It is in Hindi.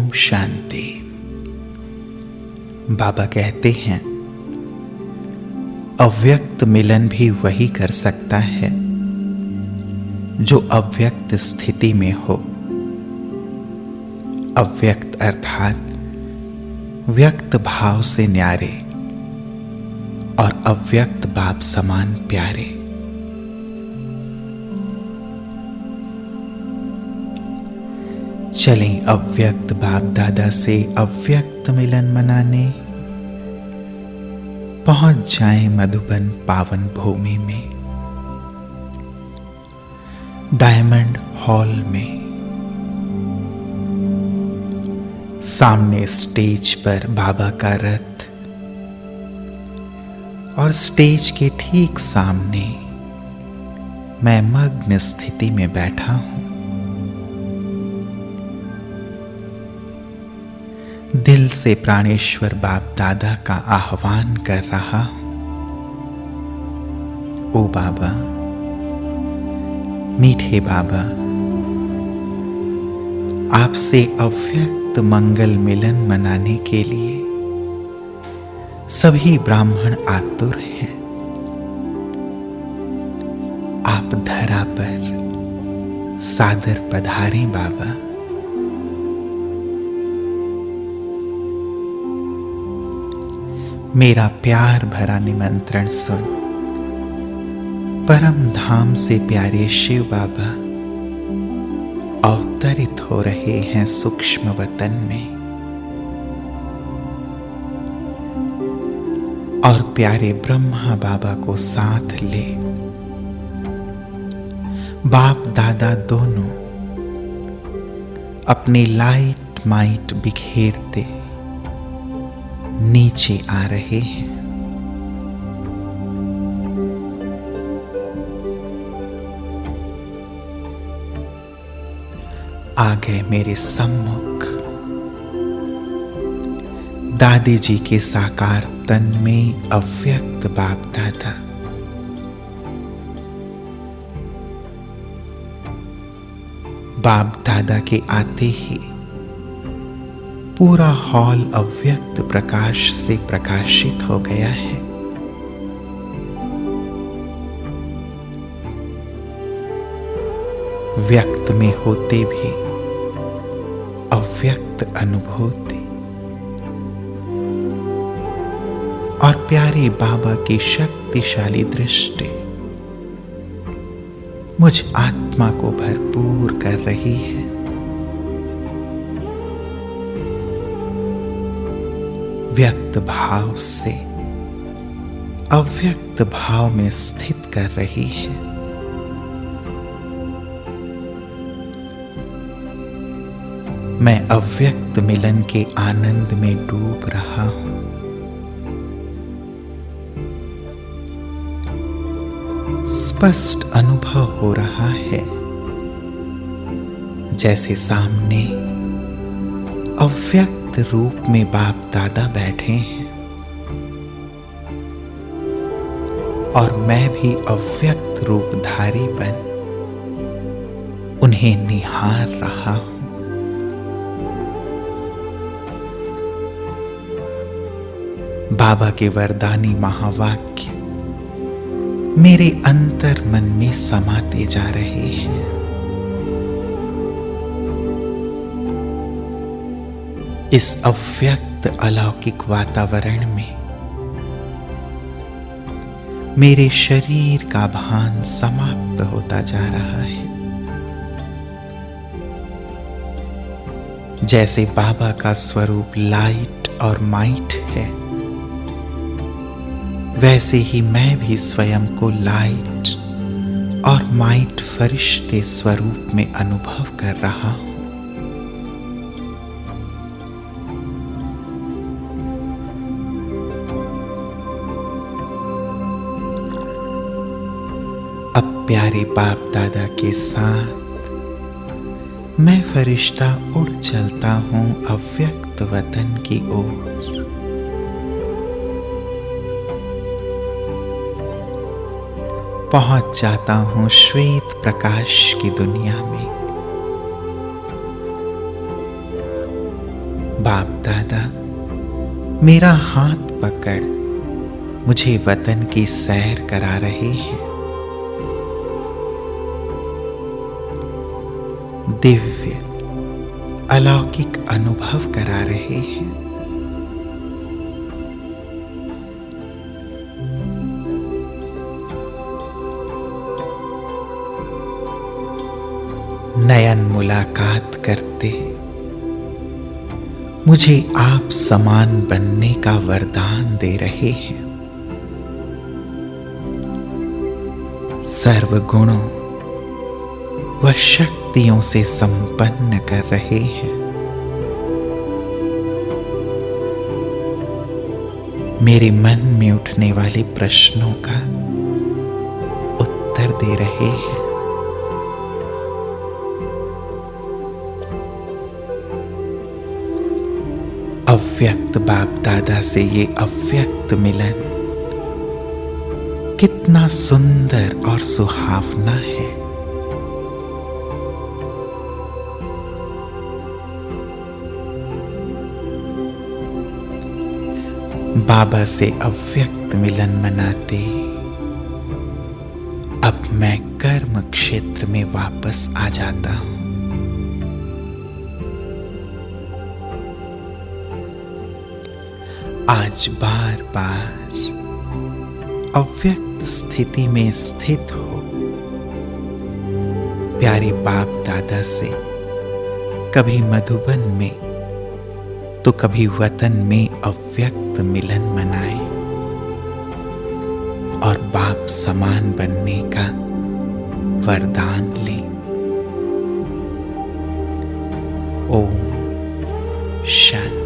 ओम शांति। बाबा कहते हैं, अव्यक्त मिलन भी वही कर सकता है जो अव्यक्त स्थिति में हो। अव्यक्त अर्थात व्यक्त भाव से न्यारे और अव्यक्त बाप समान प्यारे। चलें अव्यक्त बाप दादा से अव्यक्त मिलन मनाने, पहुंच जाएं मधुबन पावन भूमि में। डायमंड हॉल में सामने स्टेज पर बाबा का रथ और स्टेज के ठीक सामने मैं मग्न स्थिति में बैठा हूं। दिल से प्राणेश्वर बाप दादा का आह्वान कर रहा हूं। ओ बाबा, मीठे बाबा, आपसे अव्यक्त मंगल मिलन मनाने के लिए सभी ब्राह्मण आतुर हैं। आप धरा पर सादर पधारें बाबा। मेरा प्यार भरा निमंत्रण सुन, परम धाम से प्यारे शिव बाबा अवतरित हो रहे हैं सूक्ष्म वतन में। और प्यारे ब्रह्मा बाबा को साथ ले बाप दादा दोनों अपनी लाइट माइट बिखेरते नीचे आ रहे हैं। आ गए मेरे सम्मुख दादी जी के साकार तन में अव्यक्त बाप दादा। बाप दादा के आते ही पूरा हॉल अव्यक्त प्रकाश से प्रकाशित हो गया है। व्यक्त में होते भी अव्यक्त अनुभूति और प्यारे बाबा की शक्तिशाली दृष्टि मुझ आत्मा को भरपूर कर रही है। व्यक्त भाव से अव्यक्त भाव में स्थित कर रही है। मैं अव्यक्त मिलन के आनंद में डूब रहा हूं। स्पष्ट अनुभव हो रहा है जैसे सामने अव्यक्त रूप में बाप दादा बैठे हैं और मैं भी अव्यक्त रूपधारी बन उन्हें निहार रहा हूं। बाबा के वरदानी महावाक्य मेरे अंतर मन में समाते जा रहे हैं। इस अव्यक्त अलौकिक वातावरण में मेरे शरीर का भान समाप्त होता जा रहा है। जैसे बाबा का स्वरूप लाइट और माइट है, वैसे ही मैं भी स्वयं को लाइट और माइट फरिश्ते स्वरूप में अनुभव कर रहा हूं। अब प्यारे बाप दादा के साथ मैं फरिश्ता उड़ चलता हूं अव्यक्त वतन की ओर। पहुंच जाता हूं श्वेत प्रकाश की दुनिया में। बाप दादा मेरा हाथ पकड़ मुझे वतन की सैर करा रहे हैं। दिव्य अलौकिक अनुभव करा रहे हैं। नयन मुलाकात करते मुझे आप समान बनने का वरदान दे रहे हैं। सर्व गुणों व शक्तियों से संपन्न कर रहे हैं। मेरे मन में उठने वाले प्रश्नों का उत्तर दे रहे हैं। अव्यक्त बाप दादा से ये अव्यक्त मिलन कितना सुंदर और सुहावना है। बाबा से अव्यक्त मिलन मनाते अब मैं कर्म क्षेत्र में वापस आ जाता हूं। आज बार बार अव्यक्त स्थिति में स्थित हो प्यारे बाप दादा से कभी मधुबन में तो कभी वतन में अव्यक्त मिलन मनाए और बाप समान बनने का वरदान ले। ओम शांति।